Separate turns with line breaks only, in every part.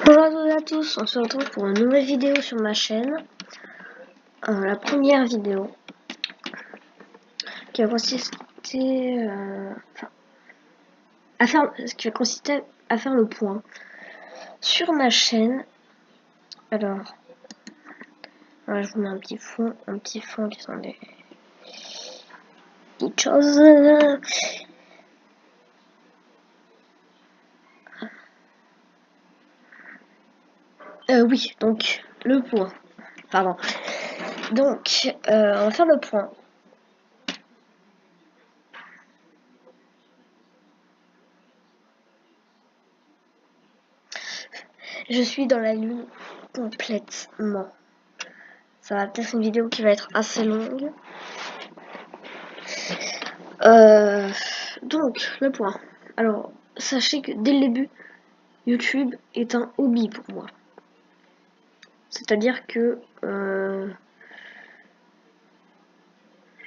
Bonjour à tous, on se retrouve pour une nouvelle vidéo sur ma chaîne. La première vidéo qui va consister à faire le point sur ma chaîne. Alors, voilà, je vous mets un petit fond qui sont des petites choses. Oui, donc le point. Pardon. Donc, on va faire le point. Je suis dans la lune complètement. Ça va peut-être être une vidéo qui va être assez longue. Donc, le point. Alors, sachez que dès le début, YouTube est un hobby pour moi. C'est-à-dire que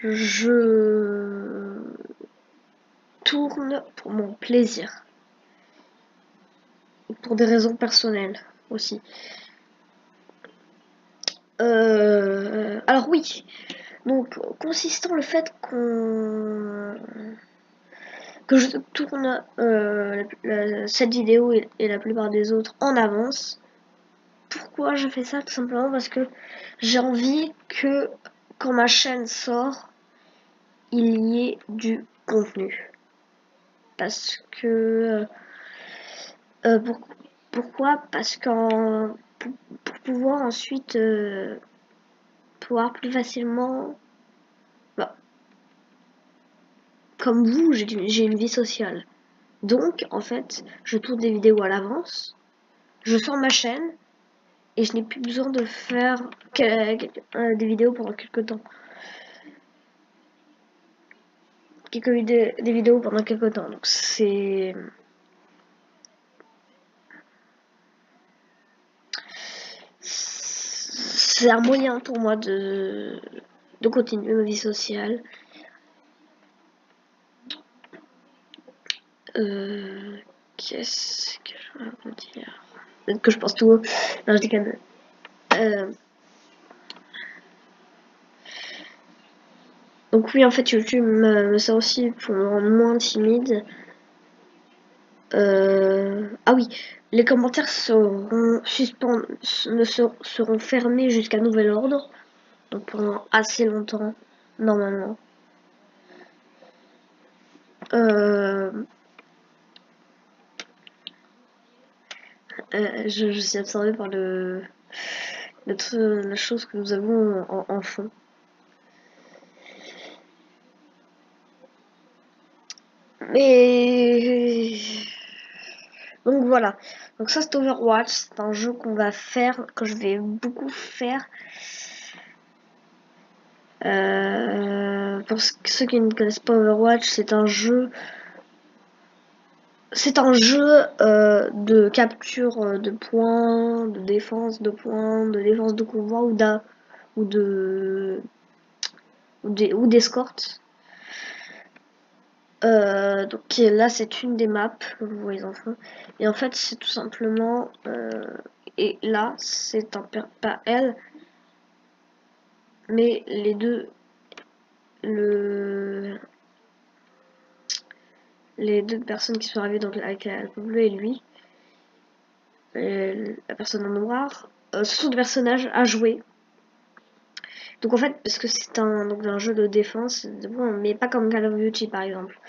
je tourne pour mon plaisir. Pour des raisons personnelles aussi. Alors oui, donc consistant le fait que je tourne cette vidéo et la plupart des autres en avance. Pourquoi je fais ça? Tout simplement parce que j'ai envie que quand ma chaîne sort, il y ait du contenu. Parce que pourquoi? Parce que pour pouvoir ensuite pouvoir plus facilement, comme vous, j'ai une vie sociale. Donc en fait, je tourne des vidéos à l'avance, je sors ma chaîne et je n'ai plus besoin de faire des vidéos pendant quelques temps. Des vidéos pendant quelques temps. Donc c'est un moyen pour moi de continuer ma vie sociale. Qu'est-ce que je vais vous dire? Peut-être que je pense tout haut. Non, je déconne. Donc oui, en fait, YouTube me sert aussi pour me rendre moins timide. Ah oui, les commentaires seront seront fermés jusqu'à nouvel ordre. Donc pendant assez longtemps, normalement. Je suis absorbée par la chose que nous avons en fond. Mais donc voilà. Donc ça c'est Overwatch, c'est un jeu qu'on va faire, que je vais beaucoup faire. Pour ceux qui ne connaissent pas Overwatch, c'est un jeu de capture de points, de défense de points, de défense de convoi ou d'escorte. Donc là c'est une des maps que vous voyez en fond. Et en fait c'est tout simplement et là c'est pas elle, mais les deux les deux personnes qui sont arrivées donc avec la peau bleue et lui, la personne en noir, ce sont des personnages à jouer. Donc en fait, parce que c'est un jeu de défense, bon, mais pas comme Call of Duty par exemple.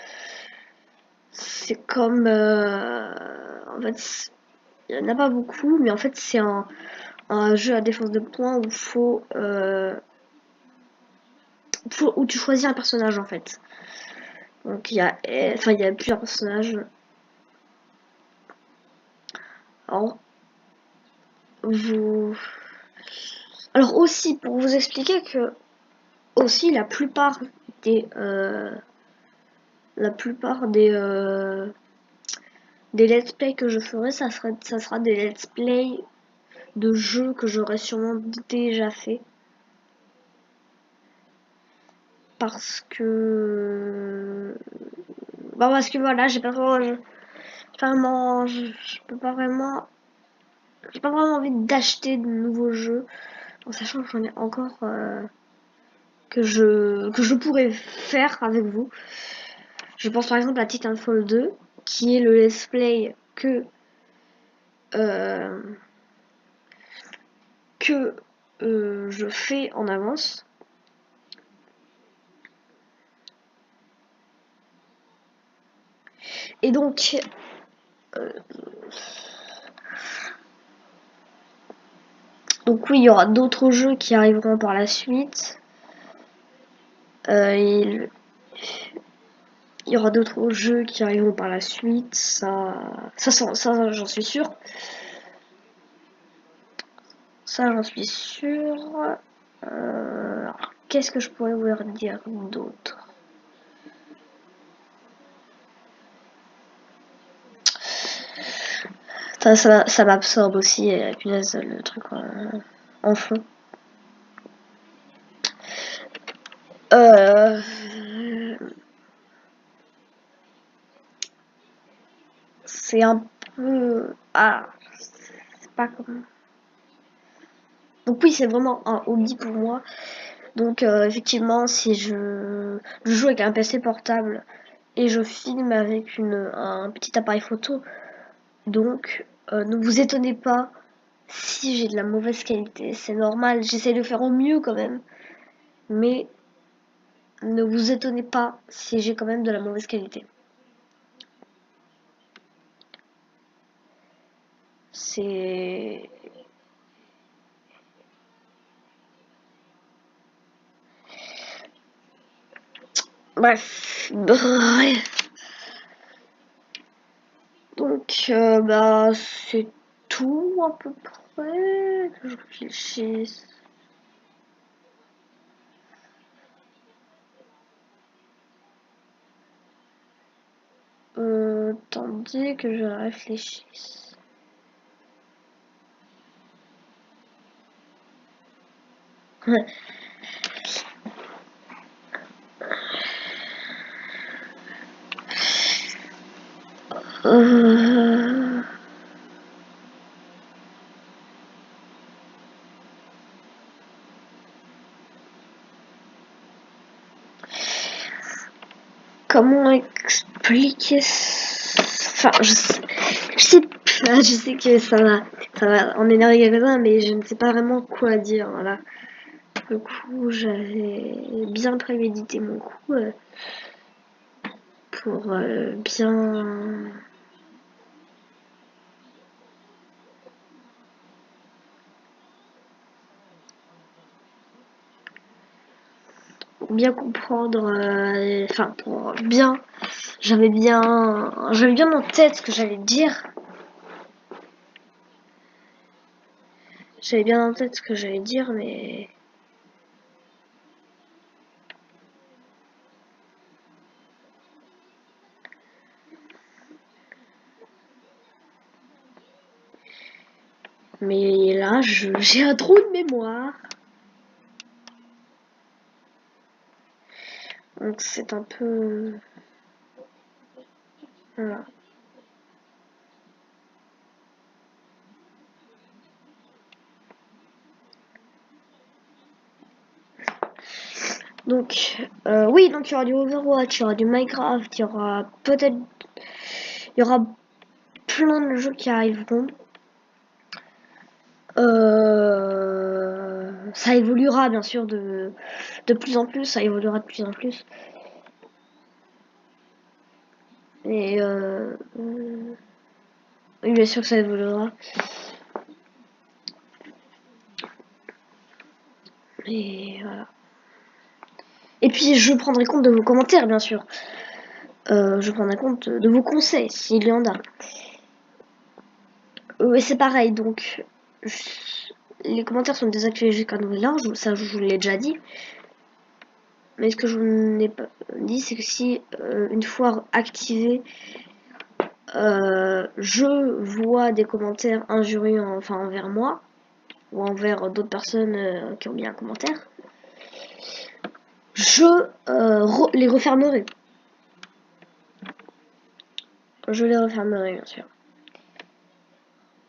C'est comme en fait, il y en a pas beaucoup, mais en fait c'est un jeu à défense de points où tu choisis un personnage en fait. Donc il y a plusieurs personnages. Alors aussi pour vous expliquer que aussi la plupart des let's play que je ferai, ça sera des let's play de jeux que j'aurais sûrement déjà fait. Parce que voilà, j'ai pas vraiment je peux pas vraiment j'ai pas vraiment envie d'acheter de nouveaux jeux, en sachant que j'en ai encore que je pourrais faire avec vous. Je pense par exemple à Titanfall 2, qui est le let's play euh, que je fais en avance. Et donc, oui, il y aura d'autres jeux qui arriveront par la suite. Il y aura d'autres jeux qui arriveront par la suite, ça j'en suis sûr. Ça j'en suis sûr. Qu'est-ce que je pourrais vous dire d'autre? Ça m'absorbe aussi, punaise, le truc en fond. C'est un peu... Ah, c'est pas comme... Donc oui, c'est vraiment un hobby pour moi. Donc effectivement, si je joue avec un PC portable et je filme avec un petit appareil photo, donc ne vous étonnez pas si j'ai de la mauvaise qualité. C'est normal, j'essaie de faire au mieux quand même. Mais ne vous étonnez pas si j'ai quand même de la mauvaise qualité. C'est... Bref. Donc, bah, c'est tout à peu près. Que je réfléchisse. Attendez que je réfléchisse. Euh, Comment expliquer ça? Enfin, je sais que ça va en énerver quelques-uns, mais je ne sais pas vraiment quoi dire. Voilà. Du coup, j'avais bien prémédité mon coup pour bien comprendre, enfin pour bien, j'avais bien en tête ce que j'allais dire. J'avais bien en tête ce que j'allais dire, mais là, j'ai un trou de mémoire. Donc c'est un peu, voilà. Donc, oui, donc il y aura du Overwatch, il y aura du Minecraft, il y aura plein de jeux qui arriveront. Ça évoluera bien sûr de plus en plus, ça évoluera de plus en plus. Et oui, bien sûr que ça évoluera. Et voilà. Et puis je prendrai compte de vos commentaires, bien sûr. Je prendrai compte de vos conseils, s'il y en a. Et c'est pareil, donc les commentaires sont désactivés jusqu'à nouvel ordre, ça je vous l'ai déjà dit. Mais ce que je n'ai pas dit, c'est que si une fois activé, je vois des commentaires injurieux envers moi ou envers d'autres personnes qui ont mis un commentaire, je les refermerai. Je les refermerai, bien sûr.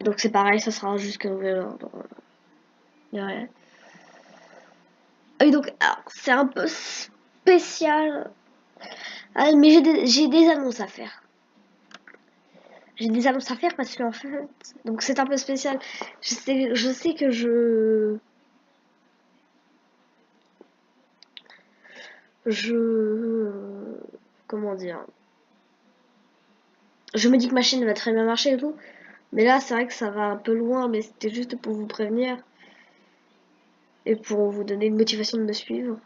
Donc c'est pareil, ça sera jusqu'à nouvel ordre. Ouais. Et donc, c'est un peu spécial. Ah, mais j'ai des annonces à faire. J'ai des annonces à faire parce qu'en fait, donc c'est un peu spécial. Je sais que comment dire, je me dis que ma chaîne va très bien marcher et tout, mais là c'est vrai que ça va un peu loin, mais c'était juste pour vous prévenir et pour vous donner une motivation de me suivre.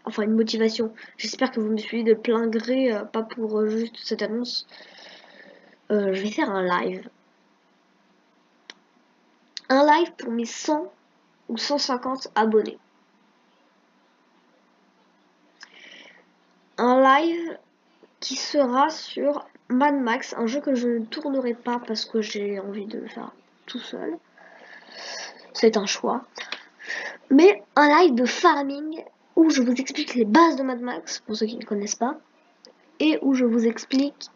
Enfin une motivation. J'espère que vous me suivez de plein gré, pas pour juste cette annonce. Je vais faire un live. Un live pour mes 100 ou 150 abonnés. Un live qui sera sur Mad Max, un jeu que je ne tournerai pas parce que j'ai envie de le faire tout seul. C'est un choix. Mais un live de farming où je vous explique les bases de Mad Max, pour ceux qui ne connaissent pas, et où je vous explique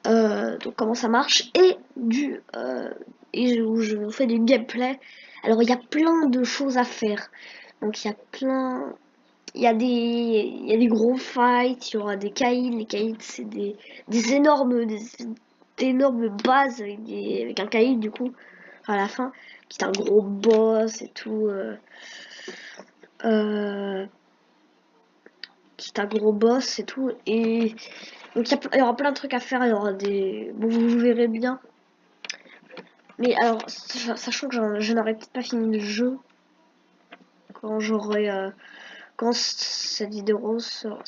donc comment ça marche et où je vous fais du gameplay. Alors il y a plein de choses à faire. Donc il y a des gros fights, il y aura des caïds. Les caïds c'est des énormes bases avec un caïd du coup à la fin qui est un gros boss et tout. Qui est un gros boss et tout. Et donc il y aura plein de trucs à faire. Il y aura des. Bon, vous verrez bien. Mais alors, sachant que je n'aurais peut-être pas fini le jeu quand j'aurai. Quand cette vidéo sera.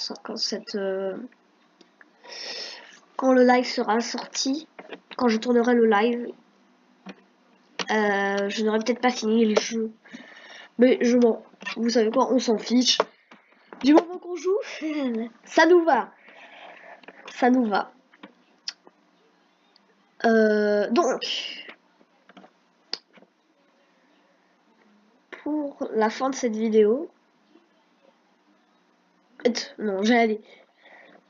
Quand le live sera sorti. Quand je tournerai le live. Je n'aurais peut-être pas fini le jeu. Mais vous savez quoi, on s'en fiche. Du moment qu'on joue, ça nous va. Ça nous va. Donc, pour la fin de cette vidéo, non, j'allais aller.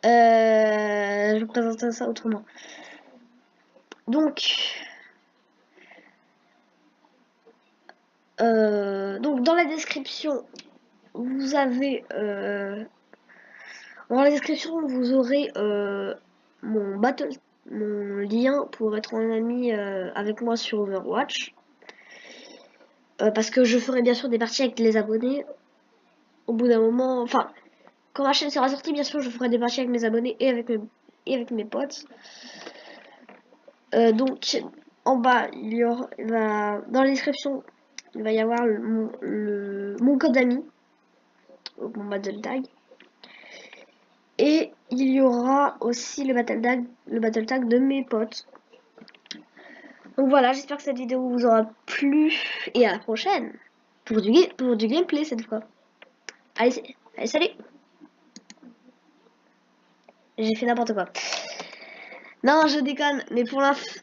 Je vais présenter ça autrement. Donc dans la description, vous avez dans la description vous aurez mon mon lien pour être en ami avec moi sur Overwatch. Parce que je ferai bien sûr des parties avec les abonnés. Au bout d'un moment, enfin, quand ma chaîne sera sortie, bien sûr, je ferai des parties avec mes abonnés et avec mes potes. Donc, en bas, il y aura, dans la description, il va y avoir mon code ami, mon battle tag. Et il y aura aussi le battle tag de mes potes. Donc voilà, j'espère que cette vidéo vous aura plu. Et à la prochaine pour du gameplay cette fois. Allez, salut. J'ai fait n'importe quoi. Non, je déconne, mais pour l'instant...